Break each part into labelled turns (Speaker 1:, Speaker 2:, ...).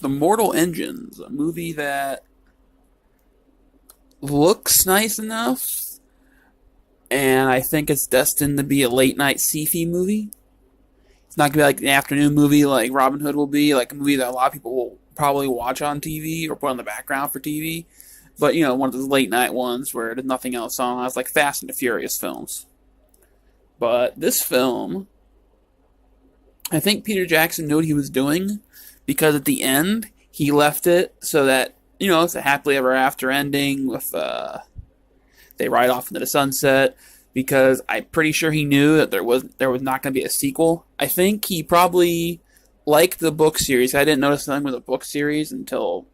Speaker 1: The Mortal Engines, a movie that looks nice enough, and I think it's destined to be a late night sci-fi movie. It's not gonna be like an afternoon movie like Robin Hood will be, like a movie that a lot of people will probably watch on TV or put on the background for TV. But one of those late night ones where there's nothing else on. It's like Fast and the Furious films. But this film, I think Peter Jackson knew what he was doing because at the end he left it so that it's a happily ever after ending with they ride off into the sunset, because I'm pretty sure he knew that there was not going to be a sequel. I think he probably liked the book series. I didn't notice something with the book series until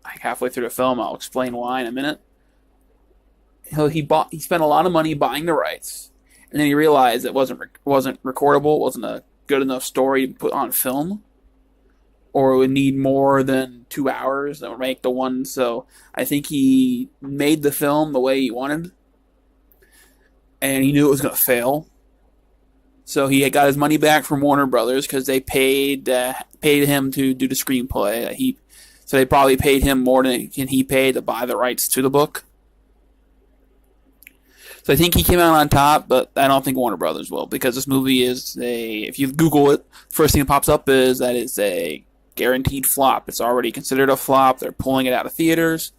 Speaker 1: like halfway through the film. I'll explain why in a minute. He spent a lot of money buying the rights, and then he realized it wasn't recordable, wasn't a good enough story to put on film, or it would need more than 2 hours that would make the one. So I think he made the film the way he wanted, and he knew it was going to fail. So he got his money back from Warner Brothers because they paid him to do the screenplay. So they probably paid him more than he paid to buy the rights to the book. So I think he came out on top, but I don't think Warner Brothers will, because this movie is if you Google it, first thing that pops up is that it's a guaranteed flop. It's already considered a flop. They're pulling it out of theaters.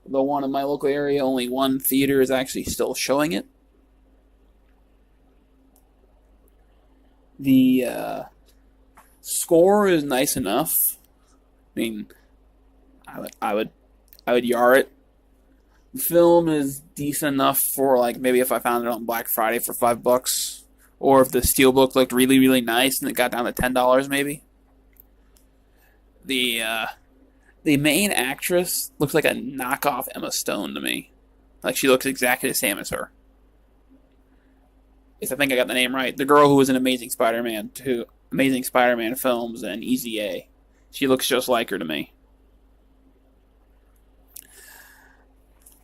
Speaker 1: The one in my local area, only one theater is actually still showing it. The score is nice enough. I mean, I would yar it. The film is decent enough for like maybe if I found it on Black Friday for $5, or if the steelbook looked really really nice and it got down to $10 maybe. The main actress looks like a knockoff Emma Stone to me. Like she looks exactly the same as her. If I think I got the name right, the girl who was in Amazing Spider-Man films and Easy A, she looks just like her to me.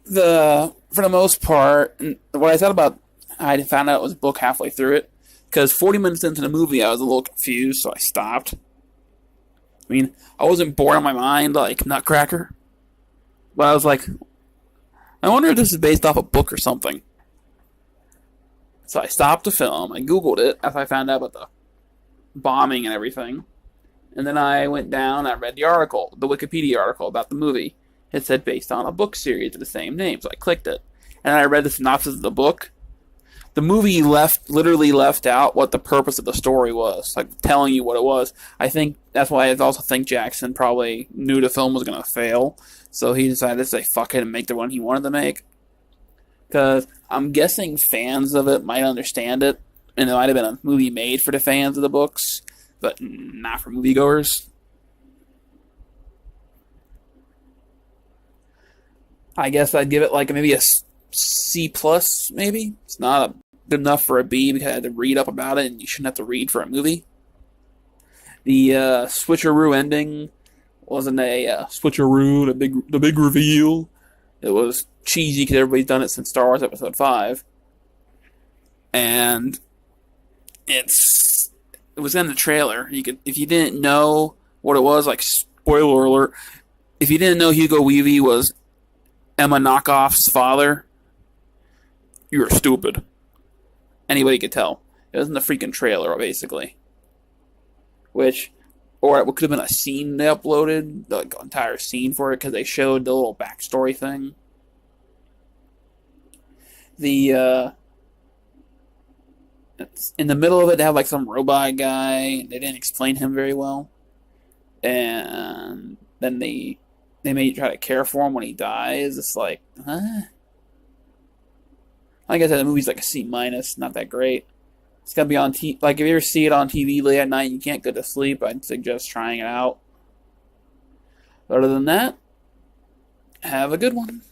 Speaker 1: For the most part, what I thought about, I found out it was a book halfway through it, because 40 minutes into the movie I was a little confused, so I stopped. I mean, I wasn't bored on my mind like Nutcracker, but I was like, I wonder if this is based off a book or something. So I stopped the film, I Googled it after I found out about the bombing and everything, and then I went down, I read the article, the Wikipedia article about the movie. It said based on a book series of the same name, so I clicked it. And I read the synopsis of the book. The movie literally left out what the purpose of the story was, like telling you what it was. I think that's why I also think Jackson probably knew the film was going to fail, so he decided to say fuck it and make the one he wanted to make. Because I'm guessing fans of it might understand it, and it might have been a movie made for the fans of the books, but not for moviegoers. I guess I'd give it like maybe a C plus, maybe. It's not good enough for a B because I had to read up about it, and you shouldn't have to read for a movie. The switcheroo ending wasn't a switcheroo, the big reveal. It was cheesy because everybody's done it since Star Wars Episode 5. And it was in the trailer. If you didn't know what it was, like spoiler alert, if you didn't know Hugo Weavy was Emma Knockoff's father, you were stupid. Anybody could tell. It was in the freaking trailer, basically. Or it could have been a scene they uploaded, the entire scene for it, because they showed the little backstory thing. In the middle of it, they have like some robot guy, and they didn't explain him very well. And then they may try to care for him when he dies. It's like, huh? Like I said, the movie's like a C minus, not that great. It's gonna be on TV. Like if you ever see it on TV late at night, and you can't go to sleep, I'd suggest trying it out. Other than that, have a good one.